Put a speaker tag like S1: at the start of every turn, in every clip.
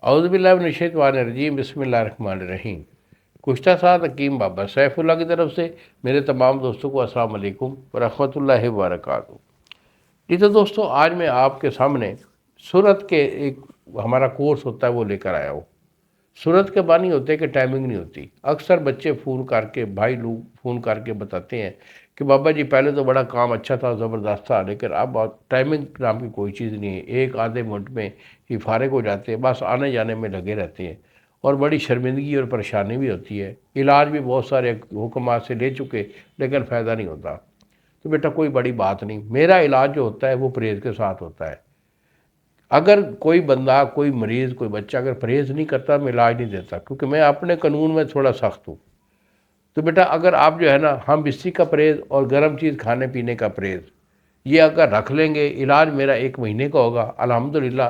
S1: اعوذ باللہ من الشیطان الرجیم، بسم اللہ الرحمن الرحیم۔ گزشتہ ساتھ حکیم بابا سیف اللہ کی طرف سے میرے تمام دوستوں کو السلام علیکم ورحمۃ اللہ وبرکاتہ۔ جی تو دوستوں، آج میں آپ کے سامنے سورت کے ایک ہمارا کورس ہوتا ہے وہ لے کر آیا ہوں۔ سورت کے معنی ہوتے ہیں کہ ٹائمنگ نہیں ہوتی۔ اکثر بچے فون کر کے، بھائی لوگ فون کر کے بتاتے ہیں کہ بابا جی پہلے تو بڑا کام اچھا تھا، زبردست تھا، لیکن اب ٹائمنگ نام کی کوئی چیز نہیں ہے۔ ایک آدھے منٹ میں ہی فارغ ہو جاتے ہیں، بس آنے جانے میں لگے رہتے ہیں، اور بڑی شرمندگی اور پریشانی بھی ہوتی ہے۔ علاج بھی بہت سارے حکمات سے لے چکے لیکن فائدہ نہیں ہوتا۔ تو بیٹا کوئی بڑی بات نہیں، میرا علاج جو ہوتا ہے وہ پرہیز کے ساتھ ہوتا ہے۔ اگر کوئی بندہ، کوئی مریض، کوئی بچہ اگر پرہیز نہیں کرتا میں علاج نہیں دیتا، کیونکہ میں اپنے قانون میں تھوڑا سخت ہوں۔ تو بیٹا اگر آپ جو ہے نا ہم بستی کا پرہیز اور گرم چیز کھانے پینے کا پرہیز یہ اگر رکھ لیں گے، علاج میرا 1 مہینے کا ہوگا الحمدللہ۔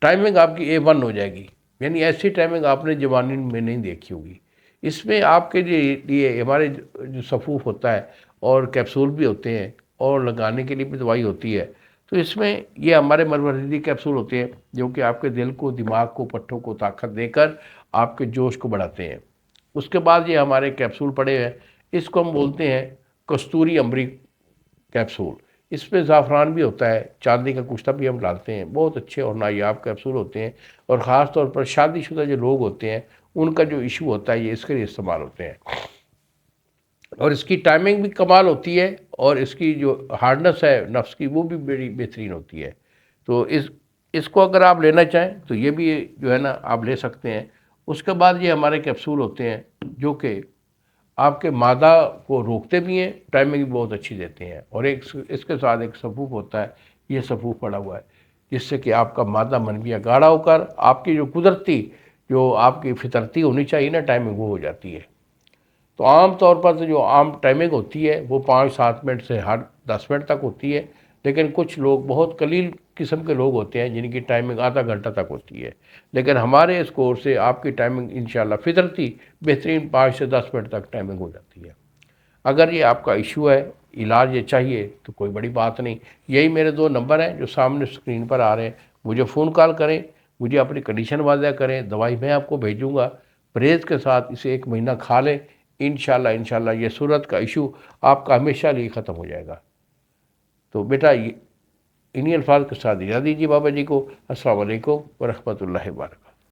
S1: ٹائمنگ آپ کی A1 ہو جائے گی، یعنی ایسی ٹائمنگ آپ نے جوانی میں نہیں دیکھی ہوگی۔ اس میں آپ کے لیے ہمارے جو صفوف ہوتا ہے اور کیپسول بھی ہوتے ہیں اور لگانے کے لیے بھی دوائی ہوتی ہے، تو اس میں یہ ہمارے مروردی کیپسول ہوتے ہیں جو کہ آپ کے دل کو، دماغ کو، پٹھوں کو طاقت دے کر آپ کے جوش کو بڑھاتے ہیں۔ اس کے بعد یہ ہمارے کیپسول پڑے ہیں، اس کو ہم بولتے ہیں کستوری امبری کیپسول۔ اس میں زعفران بھی ہوتا ہے، چاندی کا کشتہ بھی ہم ڈالتے ہیں، بہت اچھے اور نایاب کیپسول ہوتے ہیں، اور خاص طور پر شادی شدہ جو لوگ ہوتے ہیں ان کا جو ایشو ہوتا ہے یہ اس کے لیے استعمال ہوتے ہیں، اور اس کی ٹائمنگ بھی کمال ہوتی ہے، اور اس کی جو ہارڈنس ہے نفس کی وہ بھی بڑی بہترین ہوتی ہے۔ تو اس کو اگر آپ لینا چاہیں تو یہ بھی جو ہے نا آپ لے سکتے ہیں۔ اس کے بعد یہ ہمارے کیپسول ہوتے ہیں جو کہ آپ کے مادہ کو روکتے بھی ہیں، ٹائمنگ بھی بہت اچھی دیتے ہیں، اور اس کے ساتھ ایک صفوف ہوتا ہے، یہ صفوف پڑا ہوا ہے جس سے کہ آپ کا مادہ منویہ گاڑھا ہو کر آپ کی جو قدرتی، جو آپ کی فطرتی ہونی چاہیے نا ٹائمنگ، وہ ہو جاتی ہے۔ تو عام طور پر تو جو عام ٹائمنگ ہوتی ہے وہ 5-7 منٹ سے ہر 10 منٹ تک ہوتی ہے، لیکن کچھ لوگ، بہت قلیل قسم کے لوگ ہوتے ہیں جن کی ٹائمنگ آدھا گھنٹہ تک ہوتی ہے، لیکن ہمارے اس کورس سے آپ کی ٹائمنگ انشاءاللہ فطرتی بہترین 5 سے 10 منٹ تک ٹائمنگ ہو جاتی ہے۔ اگر یہ آپ کا ایشو ہے، علاج یہ چاہیے، تو کوئی بڑی بات نہیں، یہی میرے 2 نمبر ہیں جو سامنے اسکرین پر آ رہے ہیں، مجھے فون کال کریں، مجھے اپنی کنڈیشن واضح کریں، دوائی میں آپ کو بھیجوں گا، پرہیز کے ساتھ اسے 1 مہینہ کھا لیں، انشاءاللہ یہ صورت کا ایشو آپ کا ہمیشہ لیے ختم ہو جائے گا۔ تو بیٹا انہی الفاظ کے ساتھ اجازت دیجیے بابا جی کو۔ السلام علیکم ورحمۃ اللہ وبرکاتہ۔